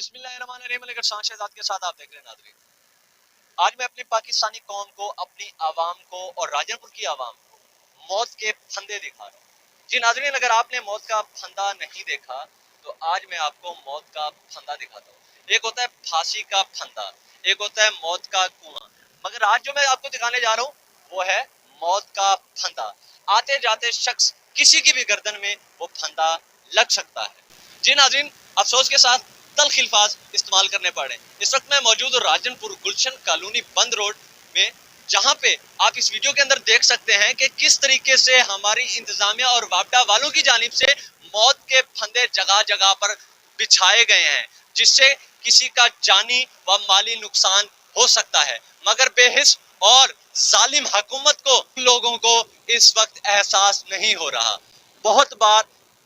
बिस्मिल्लाहिर्रहमानिर्रहीम। लेकर शान शहजाद के साथ आप देख रहे हैं नाज़रीन, आज मैं अपनी पाकिस्तानी कौम को, अपनी आवाम को और राजनपुर की आवाम को मौत के फंदे दिखा रहा हूँ। जी नाज़रीन, अगर आपने मौत का फंदा नहीं देखा तो आज मैं आपको मौत का फंदा दिखाता हूँ। एक होता है फांसी का फंदा, एक होता है मौत का कुआं, मगर आज जो मैं आपको दिखाने जा रहा हूँ वो है मौत का फंदा। आते जाते शख्स किसी की भी गर्दन में वो फंदा लग सकता है। जी नाज़रीन, अफसोस के साथ तल्ख अल्फाज इस्तेमाल करने पड़े। इस वक्त मैं मौजूद हूँ राजनपुर गुलशन कॉलोनी बंद रोड में, जहाँ पे आप इस वीडियो के अंदर देख सकते हैं कि किस तरीके से हमारी इंतजामिया और वापडा वालों की जानिब से मौत के फंदे जगह जगह पर बिछाए गए हैं, जिससे किसी का जानी व माली नुकसान हो सकता है। मगर बेहिस और जालिम हुकूमत को, लोगों को इस वक्त एहसास नहीं हो रहा। बहुत बार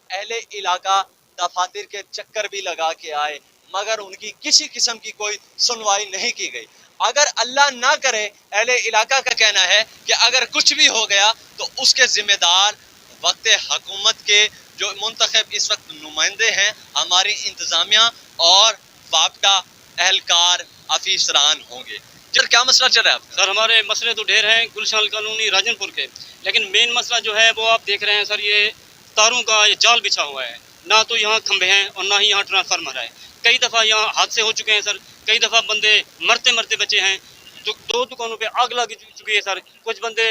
अहले इलाका दफातर के चक्कर भी लगा के आए, मगर उनकी किसी किस्म की कोई सुनवाई नहीं की गई। अगर अल्लाह ना करे, अहले इलाका का कहना है कि अगर कुछ भी हो गया तो उसके जिम्मेदार वक्त हुकूमत के जो मुंतखब इस वक्त नुमाइंदे हैं, हमारी इंतजामिया और वापडा एहलकार अफीसरान होंगे। सर क्या मसला चल रहा है आपका? सर हमारे मसले तो ढेर हैं गुलशन कॉलोनी राजनपुर के, लेकिन मेन मसला जो है वो आप देख रहे हैं सर, ये तारों का ये जाल बिछा हुआ है। ना तो यहाँ खंभे हैं और ना ही यहाँ ट्रांसफार्मर है। कई दफ़ा यहाँ हादसे हो चुके हैं सर, कई दफ़ा बंदे मरते मरते बचे हैं। दो दुकानों पे आग लग चुकी है सर, कुछ बंदे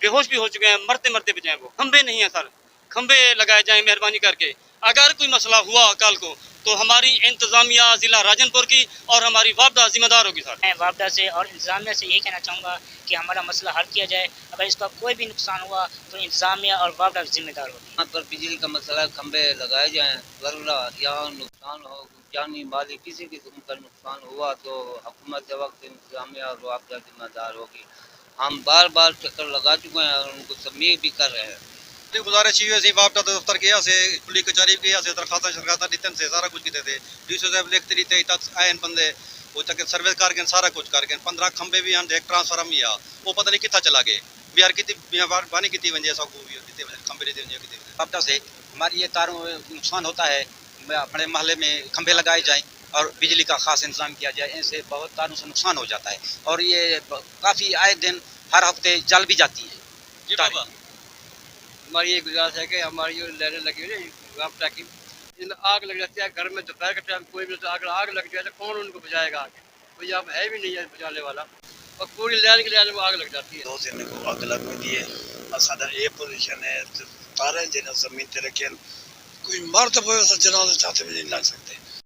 बेहोश भी हो चुके हैं, मरते मरते बचे हैं। वो खंभे नहीं है सर, खंभे लगाए जाएं मेहरबानी करके। अगर कोई मसला हुआ कल को तो हमारी इंतजामिया ज़िला राजनपुर की और हमारी वापडा जिम्मेदार होगी सर। मैं वापडा से और इंतजामिया से यही कहना चाहूँगा कि हमारा मसला हल किया जाए। अगर इसका कोई भी नुकसान हुआ तो इंतजामिया और वापडा जिम्मेदार होगी। यहाँ पर बिजली का मसला, खंभे लगाए जाएँ, वरना यहाँ नुकसान हो, जानी माली किसी किस्म का नुकसान हुआ तो हुकूमत के वक्त इंतजामिया और वापडा जिम्मेदार होगी। हम बार बार चक्कर लगा चुके हैं और उनको सबमिट भी कर रहे हैं। गुजारिश ये सी वापडा दफ्तर गया से पुलिस कचहरी गया से दरखास्त शरखास्तां दितन से सारा कुछ किते थे डीसी साहब लिखते रीते तक आयन बंदे वो तक सर्विस कर गए, सारा कुछ कर गए। 15 खंबे भी हैं, एक ट्रांसफार्मर भी आ, वो पता नहीं कितना चला गए। बिहार की बानी की वजह सब खंबे देते वापडा से हमारी ये तारों में नुकसान होता है। अपने महल्ले में खंभे लगाए जाएं और बिजली का खास इंतजाम किया जाए। इनसे बहुत तारों से नुकसान हो जाता है और ये काफ़ी आए दिन हर हफ्ते जल भी जाती है। जी बाबा, हमारी ये गुजारिश है कि हमारी जो लाइनें लगी हुई है वापडा की, इन आग लग जाती है घर में, दोपहर के टाइम कोई भी आग लग जाए तो कौन उनको बुझाएगा? आगे कोई अब है भी नहीं है बुझाने वाला, और पूरी लाइन की लाइन में आग लग जाती है। 2 दिन को आग लग गई है। असादा ये पोजीशन है तारे जिन जमीन ते रखे कोई मर्द हो जनाजे चाहते भी नहीं लग सकते।